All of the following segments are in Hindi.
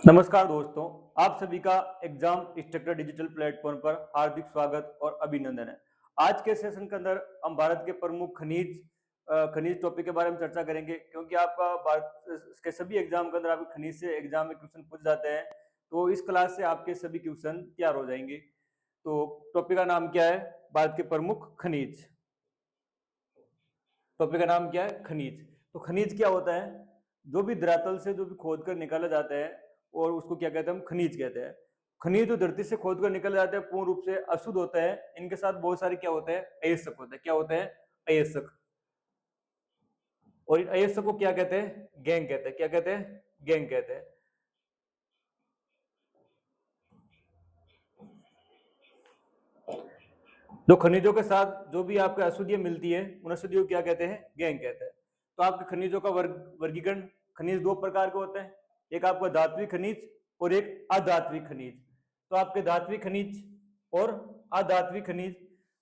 नमस्कार दोस्तों, आप सभी का एग्जाम इंस्ट्रक्टर डिजिटल प्लेटफॉर्म पर हार्दिक स्वागत और अभिनंदन है। आज के सेशन के अंदर हम भारत के प्रमुख खनिज टॉपिक के बारे में चर्चा करेंगे, क्योंकि आपका भारत के सभी एग्जाम के अंदर आपके खनिज से एग्जाम में क्वेश्चन पूछ जाते हैं। तो इस क्लास से आपके सभी क्वेश्चन तैयार हो जाएंगे। तो टॉपिक का नाम क्या है? भारत के प्रमुख खनिज। टॉपिक का नाम क्या है? खनिज। तो खनिज क्या होता है? जो भी धरातल से जो भी खोद कर निकाले जाते हैं और उसको क्या कहते हैं? हम खनिज कहते हैं। खनिज जो धरती से खोद कर निकल जाते हैं पूर्ण रूप से अशुद्ध होते हैं। इनके साथ बहुत सारे क्या होते हैं? अयस्क होते हैं। क्या होते हैं? अयस्क। और इन अयस्क को क्या कहते हैं? गैंग कहते हैं। क्या कहते हैं? गैंग कहते हैं। जो खनिजों के साथ जो भी आपको अशुद्धियां मिलती है उन अशुद्धियों को क्या कहते हैं? गैंग कहते हैं। तो आपके खनिजों का वर्गीकरण, खनिज दो प्रकार के होते हैं। एक आपका धात्विक खनिज और एक अधात्विक खनिज। तो आपके धात्विक खनिज और अधात्विक खनिज।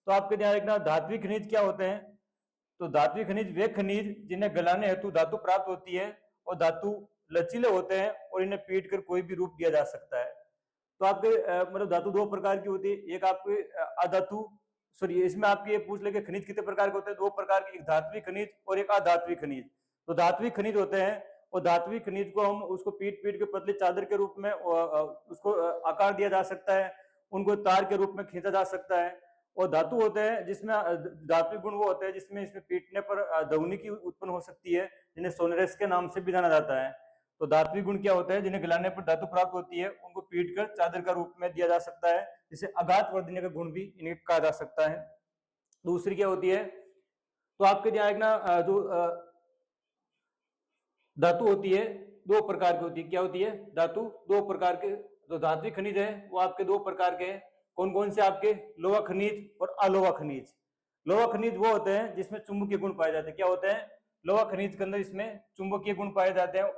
तो आपके ध्यान रखना, धात्विक खनिज क्या होते हैं? तो धात्विक खनिज वे खनिज जिन्हें गलाने हेतु धातु प्राप्त होती है और धातु लचीले होते हैं और इन्हें पीट कर कोई भी रूप दिया जा सकता है। तो आपके मतलब धातु दो प्रकार की होती है। एक आपके अधातु, सॉरी, इसमें आपके ये पूछ ले कि खनिज कितने प्रकार के होते हैं? दो प्रकार के, एक धात्विक खनिज और एक अधात्विक खनिज। तो धात्विक खनिज होते हैं और धात्विक खनिज को हम उसको पीट पीट के पतली चादर के रूप में उसको आकार दिया जा सकता है। उनको तार के रूप में खींचा जा सकता है। और धातु होते हैं जिसमें धात्विक गुण वो होते हैं जिसमें इसमें पीटने पर ध्वनि की उत्पन्न हो सकती है, जिन्हें सोनरेस के नाम से भी जाना जाता है। तो धात्विक गुण क्या होता है? जिन्हें गलाने पर धातु प्राप्त होती है उनको पीट कर चादर का रूप में दिया जा सकता है। जिसे आघात वर्धने का गुण भी इन्हें कहा जा सकता है। दूसरी क्या होती है? तो आपके ध्यान रखना, जो धातु होती है दो प्रकार की होती है। क्या होती है? धातु दो प्रकार के। जो धात्विक खनिज है वो आपके दो प्रकार के हैं। कौन कौन से? आपके लोहा खनिज और अलोहा खनिज। लोहा खनिज वो होते हैं जिसमें चुंबकीय गुण पाए जाते हैं। क्या होते हैं? लोहा खनिज के अंदर इसमें चुंबकीय गुण पाए जाते हैं।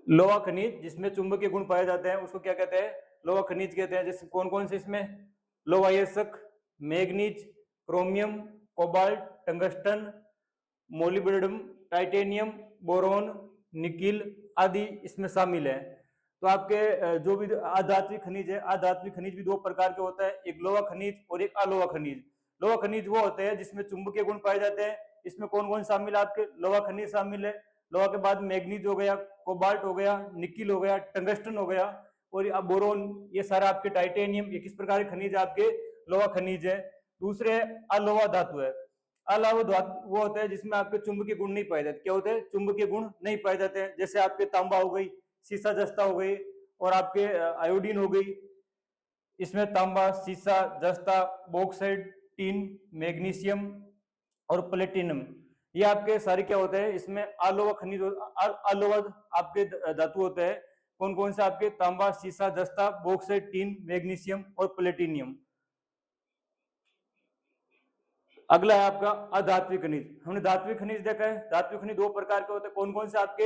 लोहा खनिज जिसमें चुंबकीय गुण पाए जाते हैं उसको क्या कहते हैं? लोहा खनिज कहते हैं। जैसे कौन कौन से इसमें? लोहा अयस्क, manganese, chromium, cobalt, tungsten, molybdenum, titanium, boron, nickel आदि इसमें शामिल है। तो आपके जो भी अधात्विक खनिज है, अधात्विक खनिज भी दो प्रकार के होता है। एक लोहा खनिज और एक अलोहा खनिज। लोहा खनिज वो होते हैं जिसमें चुंबकीय गुण पाए जाते हैं। इसमें कौन कौन शामिल है? आपके लोहा खनिज शामिल है। लोहा के बाद मैग्नीज हो गया, कोबाल्ट हो गया, निकिल हो गया, टंगस्टन हो गया और अब बोरोन। ये सारा आपके टाइटेनियम, ये किस प्रकार के खनिज आपके? लोहा खनिज है। दूसरे अलोहा धातु है। अलावा धातु वो होता है जिसमें आपके चुंबकीय गुण नहीं पाए जाते। क्या होते हैं? चुंबकीय गुण नहीं पाए जाते हैं। जैसे आपके तांबा हो गई, सीसा जस्ता हो गई और आपके आयोडीन हो गई। इसमें तांबा, सीसा, जस्ता, बॉक्साइट, टीन, मैग्नीशियम और प्लेटिनम, ये आपके सारे क्या होते हैं? इसमें अलोहा खनिज, अलोहा आपके धातु होते हैं। कौन कौन से? आपके तांबा, सीसा, जस्ता, बॉक्साइट, टीन, मैग्नीशियम और प्लेटिनियम। अगला है आपका अधात्विक खनिज। हमने धात्विक खनिज देखा है। धात्विक खनिज दो प्रकार के होते हैं। कौन कौन से? आपके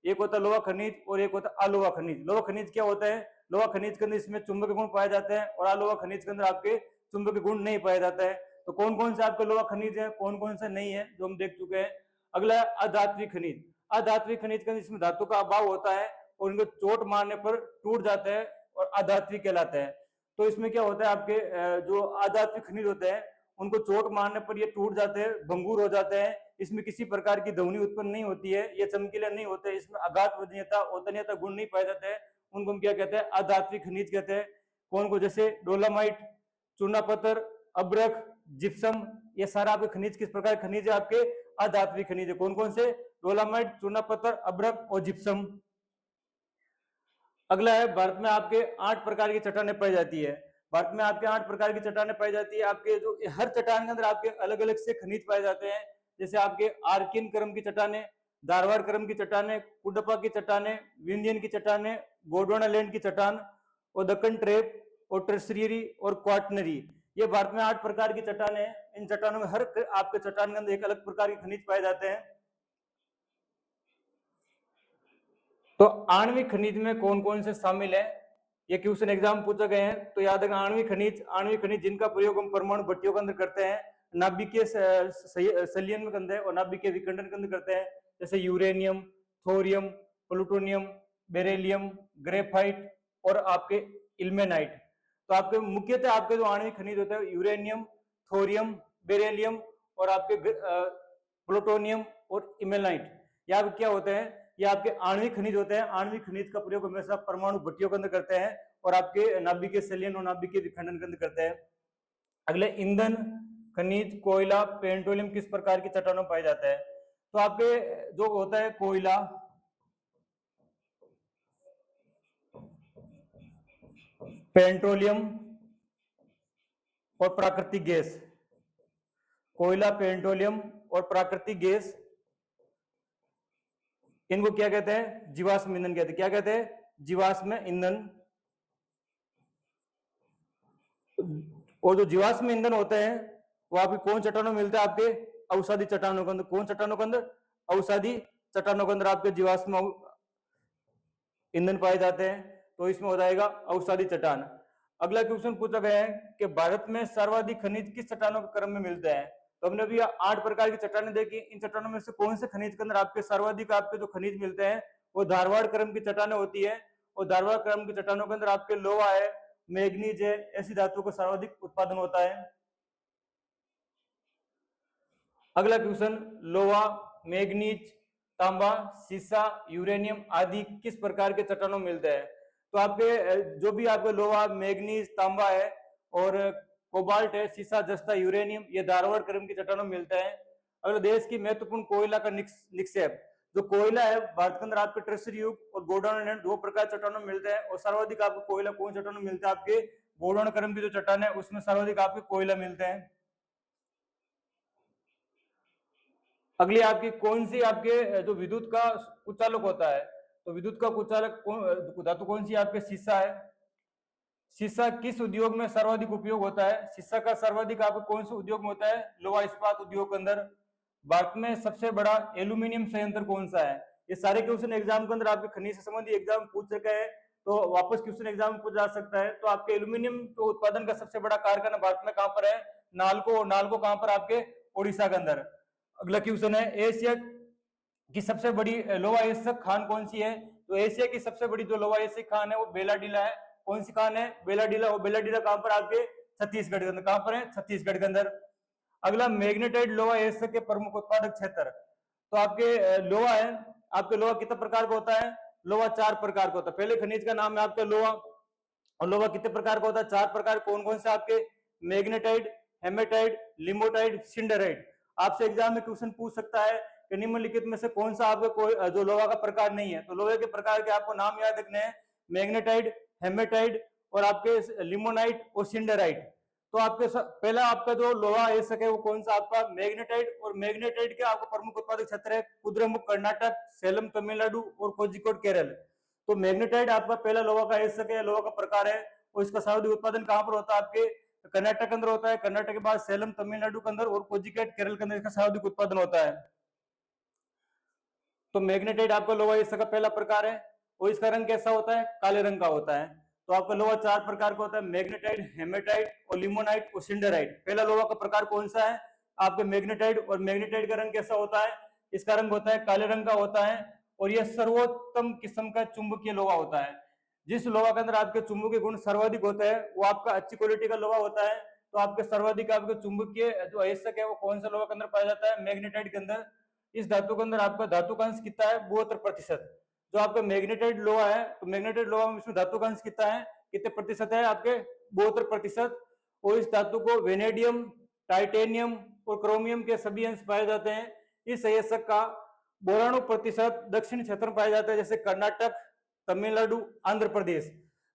एक होता है लोहा खनिज और एक होता है अलोहा खनिज। लोहा खनिज क्या होता है? लोहा खनिज के अंदर इसमें चुंबकीय गुण पाए जाते हैं और अलोहा खनिज के अंदर आपके चुंबकीय गुण नहीं पाया जाता है। तो कौन कौन से आपके लोहा खनिज है, कौन कौन से नहीं है, जो हम देख चुके हैं। अगला है अधात्विक खनिज। अधात्विक खनिज के अंदर इसमें धातु का अभाव होता है और इनको चोट मारने पर टूट जाते हैं और अधात्विक कहलाते हैं। तो इसमें क्या होता है? आपके जो अधात्विक खनिज होते हैं उनको चोट मारने पर ये टूट जाते हैं, भंगुर हो जाते हैं। इसमें किसी प्रकार की ध्वनि उत्पन्न नहीं होती है, ये चमकीले नहीं होते, इसमें आघात वजनीयता, ओतनीयता गुण नहीं पाए जाते हैं। उनको हम क्या कहते हैं? अधात्विक खनिज कहते हैं। कौन को? जैसे डोलामाइट, चूना पत्थर, अब्रक, जिप्सम, ये सारा आपके खनिज किस प्रकार खनिज है? आपके अधात्विक खनिज है। कौन कौन से? डोलामाइट, चूना पत्थर, अब्रक और जिप्सम। अगला है, भारत में आपके 8 प्रकार की चट्टानें पाई जाती है। भारत में आपके 8 प्रकार की चट्टानें पाई जाती है। आपके जो हर चट्टान के अंदर आपके अलग अलग से खनिज पाए जाते हैं। जैसे आपके आर्किन क्रम की चट्टानें, धारवाड़ क्रम की चट्टानें, कुडप्पा की चट्टानें, विंध्यन की चट्टानें, गोंडवाना लैंड की चट्टान और दक्कन ट्रेप और टर्शियरी और क्वार्टनरी, ये भारत में 8 प्रकार की चट्टानें हैं। इन चट्टानों में हर आपके चट्टान के अंदर एक अलग प्रकार के खनिज पाए जाते हैं। तो आणविक खनिज में कौन कौन से शामिल है? ये क्वेश्चन एग्जाम पूछे गए हैं, तो याद रखना। आणविक खनिज जिनका प्रयोग हम परमाणु भट्टियों के अंदर करते हैं, नाभिकीय संलयन के अंदर और नाभिकीय विखंडन के अंदर करते हैं। जैसे uranium, thorium, plutonium, beryllium, graphite और आपके इल्मेनाइट। तो आपके मुख्यतः आपके जो आणविक खनिज होते हैं यूरेनियम, थोरियम, बेरिलियम और आपके प्लूटोनियम और इल्मेनाइट, ये आपके क्या होते हैं, ये आपके आणविक खनिज होते हैं। आणविक खनिज का प्रयोग हमेशा परमाणु भट्टियों के अंदर करते हैं और आपके नाभिकीय संलयन और नाभिकीय विखंडन के अंदर करते हैं। अगले ईंधन, खनिज, कोयला, पेट्रोलियम किस प्रकार की चट्टानों में पाया जाता है? तो आपके जो होता है कोयला, पेट्रोलियम और प्राकृतिक गैस, कोयला, पेट्रोलियम और प्राकृतिक गैस, इनको क्या कहते हैं? जीवाश्म ईंधन कहते हैं। क्या कहते हैं? जीवाश्म ईंधन। और जो जीवाश्म ईंधन होते हैं वो आपके कौन चट्टानों में मिलते हैं? आपके अवसादी चट्टानों के अंदर। कौन चट्टानों के अंदर? अवसादी चट्टानों के अंदर आपके जीवाश्म ईंधन पाए जाते हैं। तो इसमें हो जाएगा अवसादी चट्टान। अगला क्वेश्चन पूछा गया है कि भारत में सर्वाधिक खनिज किस चट्टानों के क्रम में मिलते हैं? तो हमने अभी 8 प्रकार की चट्टानें देखी। इन चट्टानों में से कौन से खनिज के अंदर आपके सर्वाधिक आपके जो खनिज मिलते हैं वो धारवाड़ क्रम की चट्टानें होती है। और धारवाड़ क्रम की चट्टानों के अंदर आपके लोहा है, मैग्नीज है, ऐसी धातुओं का सर्वाधिक उत्पादन होता है। अगला क्वेश्चन, लोहा, मैग्नीज, तांबा, सीसा, यूरेनियम आदि किस प्रकार के चट्टानों में मिलते हैं? तो आपके जो भी आपके लोहा, मैग्नीज, तांबा है और कोबाल्ट है, सीसा, जस्ता, यूरेनियम, ये धारवाड़ क्रम की चट्टानों में मिलता है। अगला, देश की महत्वपूर्ण कोयला का निक्षेप। जो कोयला है भारत के अंदर आपके ट्रेजरी युग और गोडाउन, दो प्रकार चट्टानों में मिलते हैं। और सर्वाधिक आपको कोयला कौन चट्टानों में मिलता है? आपके गोडाउन क्रम की जो चट्टान है उसमें सर्वाधिक आपके कोयला मिलते हैं। अगली आपकी कौन सी आपके जो विद्युत का कुचालक होता है? तो विद्युत का कुचालक धातु कौन सी? आपके सीसा है। सीसा किस उद्योग में सर्वाधिक उपयोग होता है? सीसा का सर्वाधिक आपको कौन से उद्योग में होता है? लोहा इस्पात उद्योग के अंदर। भारत में सबसे बड़ा एल्यूमिनियम संयंत्र कौन सा है? ये सारे क्वेश्चन एग्जाम के अंदर आपके खनिज से संबंधित एग्जाम पूछ सके हैं, तो वापस क्वेश्चन एग्जाम में पूछा जा सकता है। तो आपके एल्यूमिनियम तो उत्पादन का सबसे बड़ा कारखाना भारत में कहां पर है? नालको। और नालको कहां पर? आपके उड़ीसा के अंदर। अगला क्वेश्चन है, एशिया की सबसे बड़ी लोहा अयस्क खान कौन सी है? तो एशिया की सबसे बड़ी जो लोहा अयस्क खान है वो बेलाडीला है। कौन सी खान है? बेलाडीला। और बेलाडीला कहां पर? आपके छत्तीसगढ़ के अंदर। कहां पर है? छत्तीसगढ़ के अंदर। अगला, मैग्नेटाइट लोहा अयस्क के प्रमुख उत्पादक क्षेत्र। तो आपके लोहा है, आपके लोहा कितने प्रकार का होता है? लोहा 4 प्रकार का होता है। पहले खनिज का नाम है आपका लोहा। और लोहा कितने प्रकार का होता है? 4 प्रकार। कौन कौन से? आपके मैग्नेटाइट, हेमेटाइट, लिमोटाइट, सिंडराइट। आपसे एग्जाम में क्वेश्चन पूछ सकता है कि निम्नलिखित में से कौन सा आपका कोई जो लोहा का प्रकार नहीं है? तो लोहे के प्रकार के आपको नाम याद रखने हैं, मैग्नेटाइट, हेमेटाइट और आपके लिमोनाइट और सिंडराइट। तो आपके पहला आपका जो लोहा अयस्क है वो कौन सा? आपका मैग्नेटाइट। और मैग्नेटाइट के आपको प्रमुख उत्पादक क्षेत्र है कुद्रेमुख कर्नाटक, सेलम तमिलनाडु और कोझिकोड केरल। तो मैग्नेटाइट आपका पहला लोहा का अयस्क है, लोहा का प्रकार है। और इसका सर्वाधिक उत्पादन कहां पर होता है? आपके कर्नाटक के अंदर होता है। कर्नाटक के बाद सेलम तमिलनाडु के अंदर और कोझिकोड केरल के अंदर इसका सर्वाधिक उत्पादन होता है। तो मैग्नेटाइट आपका लोहा इसका पहला प्रकार है। और इसका रंग कैसा होता है? काले रंग का होता है। तो आपका लोहा 4 प्रकार का होता है, मैग्नेटाइट, हेमेटाइट और लिमोनाइट और सिंडराइट। पहला लोहा का प्रकार कौन सा है? आपके मैग्नेटाइट। और मैग्नेटाइट का रंग कैसा होता है? इसका रंग होता है काले रंग का होता है। और यह सर्वोत्तम किस्म का चुंबकीय लोहा होता है। जिस लोहा के अंदर आपके चुंबकीय गुण सर्वाधिक होते हैं वो आपका अच्छी क्वालिटी का लोहा होता है। तो आपके सर्वाधिक आपके चुंबकीय जो अयस्क है वो कौन सा लोहा के अंदर पाया जाता है? मैग्नेटाइट के अंदर। इस धातु के अंदर आपका धातु का अंश कितना है? 72%। जो आपका मैग्नेटाइट लोहा है, तो मैग्नेटाइट लोहा में इसमें धातु का अंश कितना है? कितने प्रतिशत है? आपके 72%। और इस धातु को वेनेडियम, टाइटेनियम और क्रोमियम के सभी अंश पाए जाते हैं। इस अयस्क का 92% दक्षिण क्षेत्र में पाया जाता है, जैसे कर्नाटक, तमिलनाडु, आंध्र प्रदेश।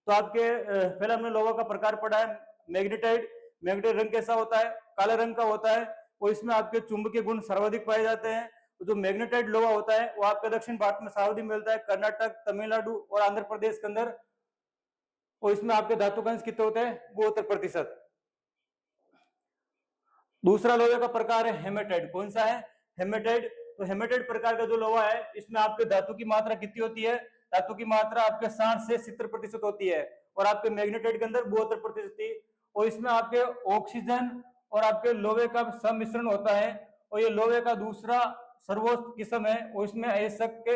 तो आपके पहले हमने लोहा का प्रकार पढ़ा है मैग्नेटाइट। मैग्नेटाइट रंग कैसा होता है? काले रंग का होता है। और इसमें आपके चुंबकीय गुण सर्वाधिक पाए जाते हैं। तो जो मैग्नेटाइट लोहा होता है वो आपके दक्षिण भारत में सर्वाधिक मिलता है, कर्नाटक, तमिलनाडु और आंध्र प्रदेश के अंदर। और इसमें आपके धातु का अंश कितने होते हैं? 72%। दूसरा लोहे का प्रकार है हेमेटाइट। कौन सा है? हेमेटाइट। तो हेमेटाइट प्रकार का जो लोहा है इसमें आपके धातु की मात्रा कितनी होती है? धातु की मात्रा आपके 60 से 70% होती है। और आपके मैग्नेटाइट के अंदर 72% थी। और इसमें आपके ऑक्सीजन और आपके लोहे का सम्मिश्रण होता है। और ये लोहे का दूसरा सर्वोच्च किस्म है और इसमें अयस्क के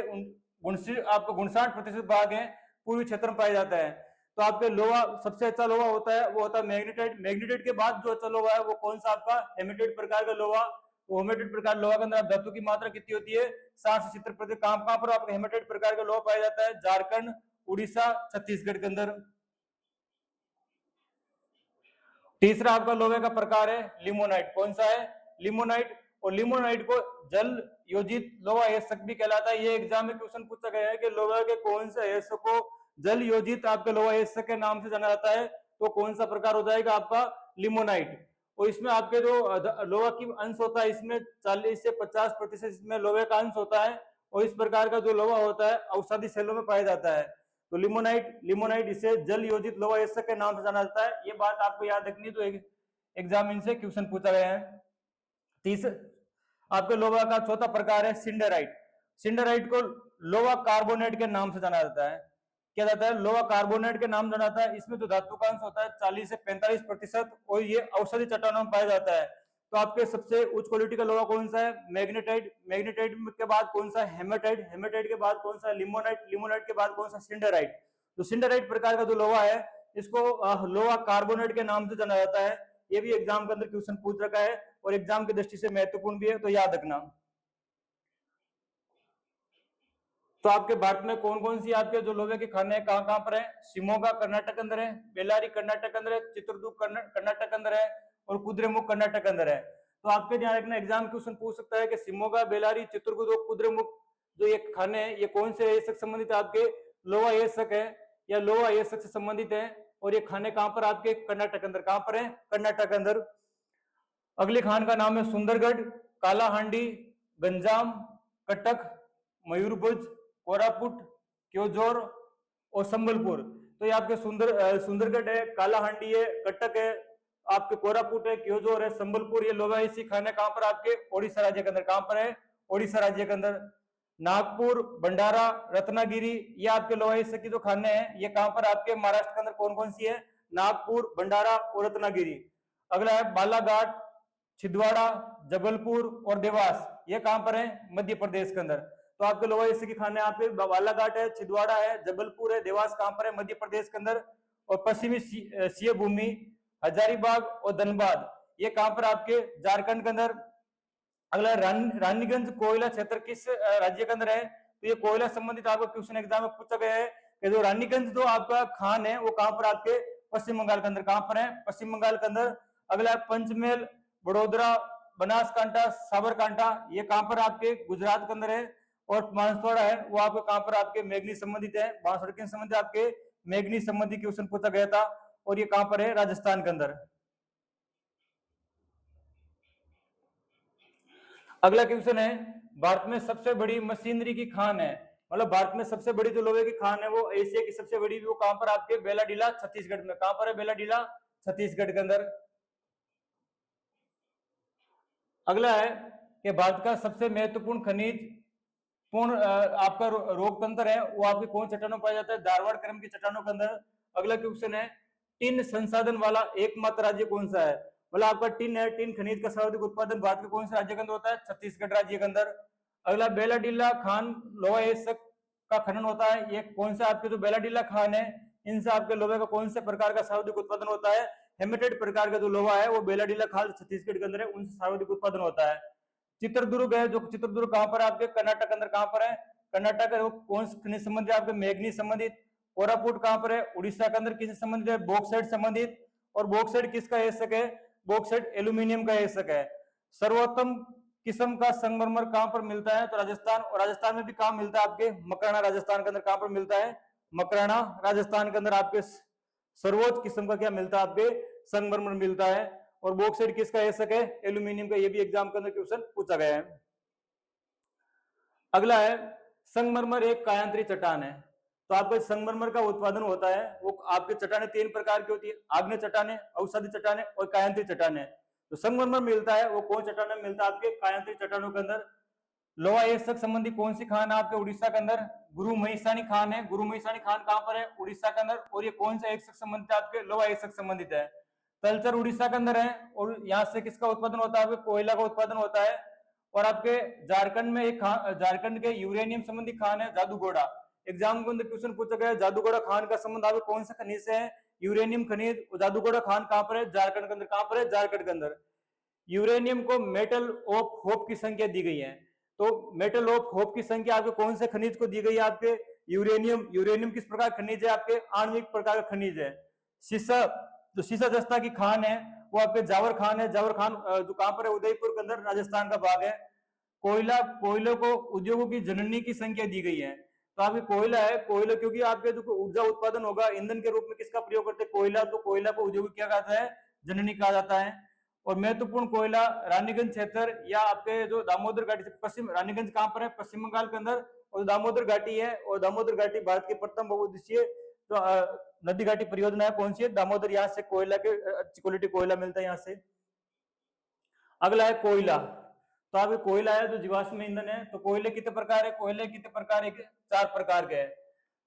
आपको 59% भाग है पूर्वी क्षेत्र में पाया जाता है। तो आपके लोहा सबसे अच्छा लोहा होता है वो होता है मैग्नेटाइट। मैग्नेटाइट के बाद जो अच्छा लोहा है वो कौन सा आपका हेमेटाइट प्रकार का लोहा। वो हेमेटाइट प्रकार लोहा के अंदर धातु की मात्रा कितनी होती है 60 से 70%। कहां पर आपका हेमेटाइट प्रकार का लोहा पाया जाता है झारखंड, उड़ीसा, छत्तीसगढ़ के अंदर। तीसरा आपका लोहे का प्रकार है लिमोनाइट। कौन सा है लिमोनाइट। और लिमोनाइट को जल योजित लोहा अयस्क भी कहलाता है। ये एग्जाम में क्वेश्चन पूछा गया है कि लोहे के कौन से अयस्क को जल योजित आपके लोहा अयस्क के नाम से जाना जाता है, तो कौन सा प्रकार हो जाएगा आपका लिमोनाइट। और इसमें आपके जो लोहा की अंश होता है इसमें 40 से 50% इसमें लोहे का अंश होता है। और इस प्रकार का जो लोहा होता है औषधि सेलों में पाया जाता है। तो लिमोनाइट इसे जल योजित लोहा अयस्क के नाम से जाना जाता है। ये बात आपको याद रखनी, तो एग्जाम से क्वेश्चन पूछा गया है। आपके लोहा का चौथा प्रकार है सिंडराइट। सिंडराइट को लोहा कार्बोनेट के नाम से जाना जाता है। क्या जाता है लोहा कार्बोनेट के नाम जाना जाता है। इसमें जो धातु का अंश होता है 40 से 45% और ये औषधि चट्टानों में पाया जाता है। तो आपके सबसे उच्च क्वालिटी का लोहा कौन सा है मैग्नेटाइट। मैग्नेटाइट के बाद कौन सा हेमेटाइट। हेमेटाइट के बाद कौन सा लिमोनाइट। लिमोनाइट के बाद कौन सा सिंडराइट। तो सिंडराइट प्रकार का जो लोहा है इसको लोहा कार्बोनेट के नाम से जाना जाता है। ये भी एग्जाम के अंदर क्वेश्चन पूछ रखा है और एग्जाम की दृष्टि से महत्वपूर्ण भी है, तो याद रखना। तो आपके भारत में कौन कौन सी आपके जो लोहे के खाने हैं कहां कहां पर है। शिमोगा कर्नाटक के अंदर है, बेल्लारी कर्नाटक के अंदर है, चित्रदुर्ग कर्नाटक के अंदर है और कुद्रेमुख कर्नाटक के अंदर है। तो आपके ध्यान रखना एग्जाम क्वेश्चन पूछ सकता है कि शिमोगा, बेल्लारी, चित्रदुर्ग और कुद्रेमुख जो ये खाने हैं ये कौन से अयस्क संबंधित है आपके लोहा अयस्क है या लोहा अयस्क से संबंधित है। और ये खाने कहां पर आपके कर्नाटक के अंदर। कहां पर है कर्नाटक के अंदर। अगले खान का नाम है सुंदरगढ़, कालाहांडी, गंजाम, कटक, मयूरभंज, कोरापुट, क्योंझार और संबलपुर। तो ये आपके सुंदरगढ़ है, कालाहांडी है, कटक है, आपके कोरापुट है, क्योंझार है, संबलपुर। ये लोहा इसी खाने कहां पर आपके ओडिशा राज्य के अंदर। कहां पर है ओडिशा राज्य के अंदर। नागपुर, भंडारा, रत्नागिरी ये आपके लोहा की जो खाने हैं ये कहां पर आपके महाराष्ट्र के अंदर कौन कौन सी है नागपुर, भंडारा और रत्नागिरी। अगला है बालाघाट, छिंदवाड़ा, जबलपुर और देवास। ये कहां पर है मध्य प्रदेश के अंदर। तो आपके लोहा की खाने आपके बालाघाट है, छिंदवाड़ा है, जबलपुर है, देवास कहां पर है मध्य प्रदेश के अंदर। और पश्चिमी सिंह भूमि, हजारीबाग और धनबाद ये कहां पर आपके झारखंड के अंदर। अगला रानीगंज कोयला क्षेत्र किस राज्य के अंदर है। तो ये कोयला संबंधित आपको क्वेश्चन एग्जाम में पूछा गया है कि जो रानीगंज जो आपका खान है वो कहां पर आपके पश्चिम बंगाल के अंदर। कहां पर है पश्चिम बंगाल के अंदर। अगला है पंचमहल, बड़ोदरा, बनासकांठा, साबरकांठा ये कहां पर आपके गुजरात के अंदर है। और बांसवाड़ा है वो आपको कहां पर आपके मेघनी संबंधित है। बांसवाड़ा के संबंधित आपके मेघनी संबंधी क्वेश्चन पूछा गया था और ये कहां पर है राजस्थान के अंदर। अगला क्वेश्चन है भारत में सबसे बड़ी मशीनरी की खान है, मतलब भारत में सबसे बड़ी जो लोहे की खान है वो एशिया की सबसे बड़ी वो कहां पर आपके बेलाडीला छत्तीसगढ़ में। कहां पर है बेलाडीला छत्तीसगढ़ के अंदर। अगला है कि भारत का सबसे महत्वपूर्ण खनिज पूर्ण आपका रोग तंत्र है वो आपके कौन चट्टानों पाया जाता है धारवाड़ क्रम की चट्टानों के अंदर। अगला क्वेश्चन है टिन संसाधन वाला एकमात्र राज्य कौन सा है। मतलब आपका टिन है, टिन खनिज का सर्वाधिक उत्पादन भारत के कौन से राज्य के अंदर होता है छत्तीसगढ़ राज्य के अंदर। अगला बेलाडीला खान लोहा अयस्क का खनन होता है, ये कौन सा आपके जो बेलाडीला खान है इनसे आपके लोहे का कौन से प्रकार का सर्वाधिक उत्पादन होता है। हेमेटेड प्रकार का जो लोहा है वो बेलाडीला खान छत्तीसगढ़ के अंदर है, उनसे सर्वाधिक उत्पादन होता है। चित्रदुर्ग है जो चित्रदुर्ग कहां पर है आपके कर्नाटक के अंदर। कहां पर है कर्नाटक है वो कौन से खनिज संबंधित आपके मैग्नीज संबंधित। कोरापुट कहां पर है उड़ीसा के अंदर किससे संबंधित है बॉक्साइट संबंधित। और बॉक्साइट किसका अयस्क है बॉक्साइट एल्यूमिनियम का अयस्क है। सर्वोत्तम किस्म का संगमरमर कहां पर मिलता है तो राजस्थान। और राजस्थान में भी कहां मिलता है आपके मकराना राजस्थान के अंदर। कहां पर मिलता है मकराना राजस्थान के अंदर आपके सर्वोच्च किस्म का क्या मिलता है आपके संगमरमर मिलता है। और बॉक्साइट किसका अयस्क है एल्यूमिनियम का। ये भी एग्जाम के अंदर क्वेश्चन पूछा गया है। अगला है संगमरमर एक कायांतरी चट्टान है। तो आपके संगमरमर का उत्पादन होता है वो आपके चट्टाने तीन प्रकार की होती है आग्नेय चट्टाने, औषधि चट्टाने और कायांतरी चट्टाने। तो संगमरमर मिलता है वो कौन चट्टान में मिलता है आपके कायांतरी चट्टानों के अंदर। लोहा अयस्क संबंधी कौन सी खान है आपके उड़ीसा के अंदर गुरु महिसानी खान है। गुरु महिसानी खान कहां पर है उड़ीसा के अंदर। और ये कौन सा अयस्क संबंधित है आपके लोहा अयस्क संबंधित है। तलचर उड़ीसा के अंदर है और यहाँ से किसका उत्पादन होता है कोयला का उत्पादन होता है। और आपके झारखंड में एक झारखंड के यूरेनियम संबंधी खान है जादूगोड़ा। एग्जाम के अंदर क्वेश्चन पूछा गया जादूगोड़ा खान का संबंध आपके कौन सा खनिज से है, यूरेनियम खनिज। जादूगोड़ा खान कहां पर है, झारखंड के अंदर। कहां पर है, झारखंड के अंदर। यूरेनियम को मेटल ऑफ होप की संख्या दी गई है, तो मेटल ऑफ होप की संख्या आपके कौन से खनिज को दी गई है, आपके यूरेनियम। यूरेनियम किस प्रकार खनिज है, आपके आणविक प्रकार का खनिज है। सीसा, जो सीसा जस्ता की खान है वो आपके जावर खान है। जावर खान जो कहां पर है, उदयपुर के अंदर, राजस्थान का भाग है। कोयला, कोयलों को उद्योगों की जननी की संख्या दी गई है, तो आपके कोयला है, कोयला क्योंकि आपके जो ऊर्जा उत्पादन होगा ईंधन के रूप में किसका प्रयोग करते हैं, कोयला, तो कोयला को उद्योग क्या कहा जाता है, जननी कहा जाता है। और महत्वपूर्ण कोयला रानीगंज क्षेत्र या आपके जो दामोदर घाटी से पश्चिम, रानीगंज कहां पर है, पश्चिम बंगाल के अंदर, और दामोदर घाटी है, और दामोदर घाटी भारत की प्रथम बहुउद्देशीय जो नदी घाटी परियोजना है, कौन सी है, दामोदर। यहाँ से कोयला के अच्छी क्वालिटी कोयला मिलता है यहाँ से। अगला है कोयला, तो आप कोयला है जो जीवाश्म ईंधन है, तो कोयले कितने प्रकार है, कोयले कितने प्रकार है, 4 प्रकार के हैं।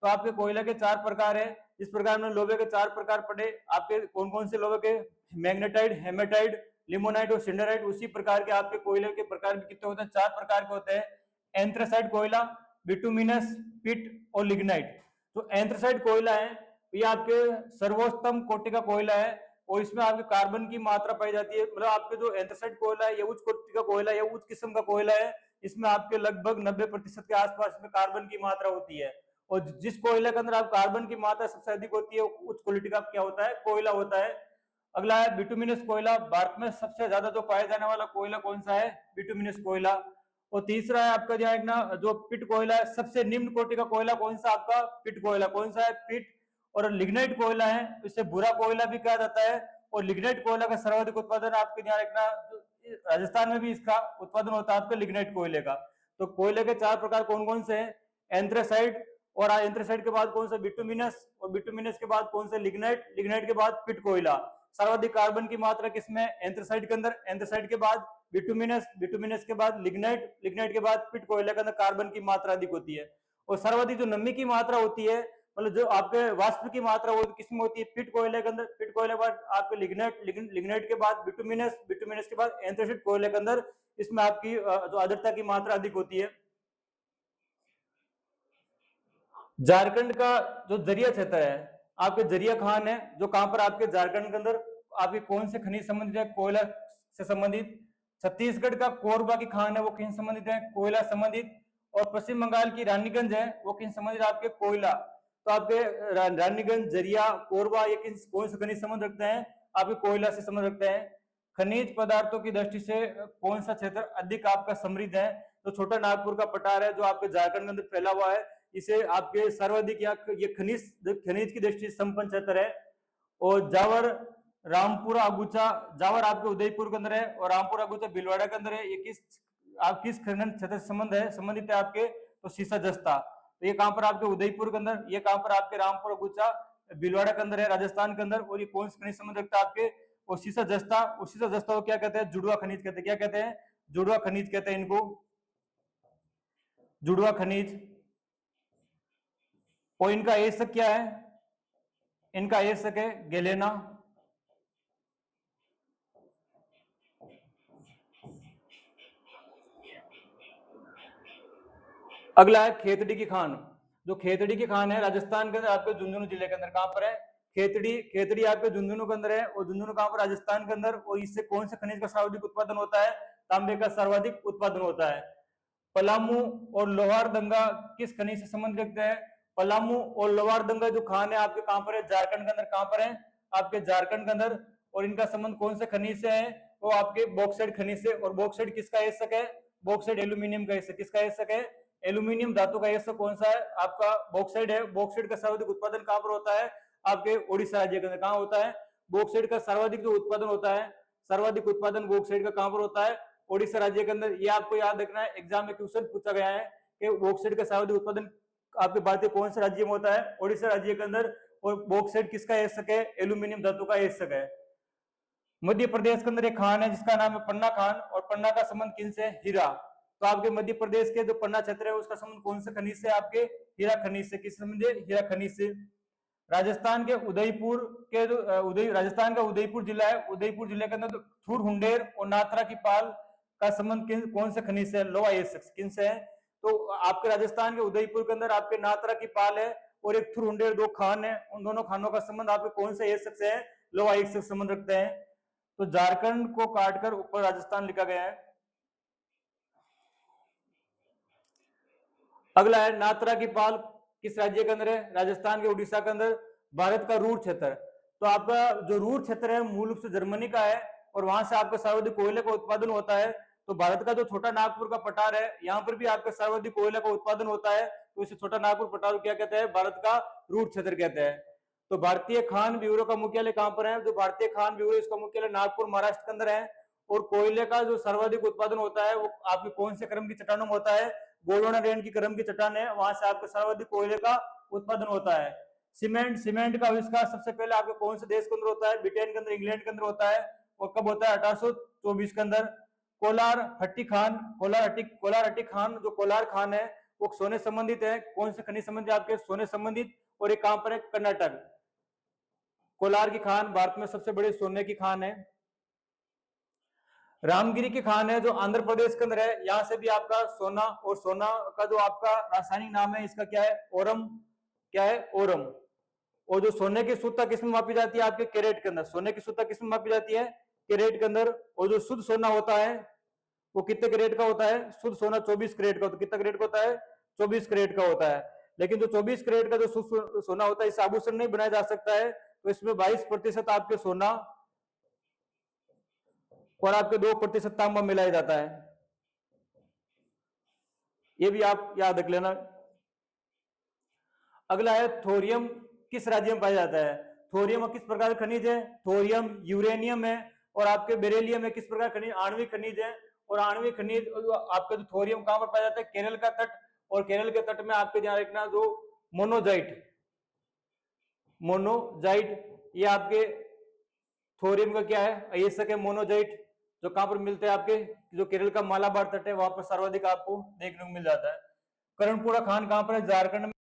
तो आपके कोयला के 4 प्रकार है। इस प्रकार में लोहे के 4 प्रकार पड़े आपके, कौन कौन से लोहे के, मैग्नेटाइट, हेमेटाइट, लिमोनाइट और सिंडराइट। उसी प्रकार के आपके कोयले के प्रकार भी कितने होते हैं, 4 प्रकार के होते हैं। एंथ्रासाइट कोयला, बिटुमिनस, पिट और लिग्नाइट। तो एंथ्रासाइट कोयला है, ये आपके सर्वोत्तम कोटि का कोयला है, और इसमें आपके कार्बन की मात्रा पाई जाती है। मतलब आपके जो एंथ्रासाइट कोयला है, ये उच्च कोटि का कोयला है, ये उच्च किस्म का कोयला है। इसमें आपके लगभग 90% के आसपास में कार्बन की मात्रा होती है, और जिस कोयले के अंदर आप कार्बन की मात्रा सबसे अधिक होती है, उच्च क्वालिटी का क्या होता है, कोयला होता है। अगला है बिटुमिनस कोयला। भारत में सबसे ज्यादा जो पाया जाने वाला कोयला कौन सा है, बिटुमिनस कोयला। और तीसरा है आपका जो पिट कोयला है, सबसे निम्न कोटि का कोयला कौन सा, आपका पिट कोयला। कौन सा है, पिट। और लिग्नाइट कोयला है, इसे बुरा कोयला भी कहा जाता है। और लिग्नाइट कोयला का सर्वाधिक उत्पादन आपके ध्यान रखना, राजस्थान में भी इसका उत्पादन होता है आपके लिग्नाइट कोयले का। तो कोयले के 4 प्रकार कौन कौन से हैं, एंथ्रासाइट, और एंथ्रासाइट के बाद कौन सा, बिटुमिनस, और बिटुमिनस के बाद कौन सा, लिग्नाइट, लिग्नाइट के बाद पिट कोयला। सर्वाधिक कार्बन की मात्रा किसमें, एंथ्रासाइट के अंदर, एंथ्रासाइट के बाद बिटुमिनस, बिटुमिनस के बाद लिग्नाइट, लिग्नाइट के बाद पिट कोयले के अंदर कार्बन की मात्रा अधिक होती है। और सर्वाधिक जो नमी की मात्रा होती है, मतलब जो आपके वाष्प की मात्रा वो किसमें होती है, पिट कोयले के अंदर। पिट कोयले के बाद आपके लिग्नाइट, लिग्नाइट के बाद बिटुमिनस, बिटुमिनस के बाद एंथ्रासाइट कोयले के अंदर, इसमें आपकी जो आर्द्रता की मात्रा अधिक होती है। झारखंड का जो जरिया क्षेत्र है, आपके जरिया खान है, जो कहां पर आपके झारखंड के अंदर, आपके कौन से खनिज संबंधित है, कोयला से संबंधित। छत्तीसगढ़ का कोरबा की खान है, वो किन संबंधित है, कोयला संबंधित। और पश्चिम बंगाल की रानीगंज है, वो किन संबंधित, आपके कोयला। तो आपके रानीगंज, जरिया, कोरबा, ये किन कौन से खनिज संबंध रखते हैं, आपके कोयला से संबंध रखते हैं। खनिज पदार्थों की दृष्टि से कौन सा क्षेत्र अधिक आपका समृद्ध है, तो छोटा नागपुर का पठार है, जो आपके झारखंड के अंदर फैला हुआ है। इसे आपके सर्वाधिक ये खनिज खनिज की दृष्टि से संपन्न क्षेत्र है। और जावर, रामपुरा अगुचा, जावर आपके उदयपुर के अंदर है, और रामपुरा अगुचा भीलवाड़ा के अंदर है। ये आप किस खनन क्षेत्र से संबंधित है आपके, तो सीसा जस्ता। तो ये कहां पर आपके उदयपुर के अंदर, ये कहां पर आपके रामपुरा अगुचा भीलवाड़ा के अंदर है, राजस्थान के अंदर। और ये कौन से खनिज संबंध रखता है आपके, और सीसा जस्ता। और सीसा जस्ता को क्या कहते हैं, जुड़वा खनिज कहते हैं। क्या कहते हैं, जुड़वा खनिज कहते हैं इनको, जुड़वा खनिज। और इनका एसक क्या है, इनका एसक है गेलेना। अगला है खेतड़ी की खान। जो खेतड़ी की खान है, राजस्थान के अंदर आपके झुंझुनू जिले के अंदर। कहां पर है, खेतड़ी। खेतड़ी आपके झुंझुनू के अंदर है, और झुंझुनू कहां पर, राजस्थान के अंदर। और इससे कौन से खनिज का सर्वाधिक उत्पादन होता है, तांबे का सर्वाधिक उत्पादन होता है। पलामू और लोहारदंगा किस खनिज से संबंध रखते हैं, पलामू और लोहारदंगा जो खान है आपके कहां पर है, झारखंड के अंदर। कहां पर है, आपके झारखंड के अंदर। और इनका संबंध कौन से खनिज से है, वो आपके बॉक्साइट खनिज से। और बॉक्साइट किसका एसक है, बॉक्साइट एल्यूमिनियम का एसक। किसका एसक है, एल्यूमिनियम धातु का एसक कौन सा है, आपका बॉक्साइट है। बॉक्साइट का सर्वाधिक उत्पादन कहां पर होता है, आपके ओडिशा राज्य के अंदर। कहां होता है, बॉक्साइट का सर्वाधिक जो उत्पादन होता है, सर्वाधिक उत्पादन बॉक्साइट का कहां पर होता है, ओडिशा राज्य के अंदर। ये आपको याद रखना है, एग्जाम में क्वेश्चन पूछा गया है कि बॉक्साइट का सर्वाधिक उत्पादन आपके भारतीय कौन से राज्य में होता है, ओडिशा राज्य के अंदर। और बॉक्साइट किसका एसक है, एल्यूमिनियम धातु का एसक है। मध्य प्रदेश के अंदर एक खान है जिसका नाम है पन्ना खान, और पन्ना का संबंध किन से, हीरा। तो आपके मध्य प्रदेश के जो पन्ना क्षेत्र है, उसका संबंध कौन से खनिज से, आपके हीरा खनिज से। किस संबंध, हीरा खनिज से। राजस्थान के उदयपुर के जो राजस्थान का उदयपुर जिला है, उदयपुर जिले के अंदर थुर हुंडेर और नाथरा की पाल का संबंध कौन से खनिज से, लो आयस्क किन से है? तो आपके राजस्थान के उदयपुर के अंदर आपके नात्रा की पाल है और एक थुरुंडेर, 2 खान है, उन दोनों खानों का संबंध आपके कौन से आयस्क से है, लो आयस्क संबंध रखते हैं। तो झारखंड को काटकर ऊपर राजस्थान लिखा गया है। अगला है नात्रा की पाल किस राज्य के अंदर है, राजस्थान के उड़ीसा के अंदर। भारत का रूर क्षेत्र, तो आपका जो रूर क्षेत्र है मूल रूप से जर्मनी का है और वहां से आपका सर्वाधिक कोयले का उत्पादन होता है। तो भारत का जो छोटा नागपुर का पठार है, यहाँ पर भी आपका सर्वाधिक कोयले का उत्पादन होता है, तो इसे छोटा नागपुर पठार क्या कहते हैं, भारत का रूर क्षेत्र कहते हैं। तो भारतीय खान ब्यूरो का मुख्यालय कहां पर है, जो भारतीय खान ब्यूरो इसका मुख्यालय नागपुर महाराष्ट्र के अंदर है। और कोयले का जो सर्वाधिक उत्पादन होता है वो आपके कौन से क्रम की चट्टानों में होता है, गोंडवाना रेंज की क्रम की चट्टान है, वहां से आपका सर्वाधिक कोयले का उत्पादन होता है। सीमेंट का आविष्कार सबसे पहले आपके कौन से देश के अंदर होता है, ब्रिटेन के अंदर, इंग्लैंड के अंदर होता है, और कब होता है, 1824 के अंदर। कोलार हट्टी खान, जो कोलार खान है वो सोने संबंधित है, कौन से खनिज संबंधित आपके, सोने संबंधित, और एक कहां पर है, कर्नाटक। कोलार की खान भारत में सबसे बड़ी सोने की खान है। रामगिरी की खान है जो आंध्र प्रदेश के अंदर है, यहां से भी आपका सोना, और सोना का जो आपका रासायनिक नाम है इसका क्या है, ओरम, क्या है, ओरम। और जो सोने की शुद्धता किस में मापी जाती है, आपके कैरेट के अंदर, सोने की शुद्धता किस में मापी जाती है, कैरेट के अंदर। और जो शुद्ध सोना होता है वो कितने कैरेट का होता है, शुद्ध सोना 24 कैरेट का होता है। कितना कैरेट का होता है, 24 कैरेट का होता है। लेकिन जो 24 कैरेट का जो शुद्ध सोना होता है इस आभूषण नहीं बनाया जा सकता है, तो इसमें 22% आपके सोना और आपके 2% तांबा मिलाया जाता है, ये भी आप याद रख लेना। अगला है थोरियम किस राज्य में पाया जाता है, थोरियम किस प्रकार का खनिज है, थोरियम यूरेनियम है, और आपके बेरिलियम है किस प्रकार खनिज, आणविक खनिज है। और आणविक खनिज आपका जो थोरियम कहां पर पाया जाता है, केरल का तट, और केरल के तट में आपके ध्यान रखना जो मोनोजाइट, ये आपके थोरियम का क्या है, अयस्क है, मोनोजाइट, जो कहां पर मिलते हैं, आपके जो केरल का मालाबार तट है वहां पर सर्वाधिक आपको देखने को मिल जाता है। कर्णपुरा खान कहां पर है, झारखंड में।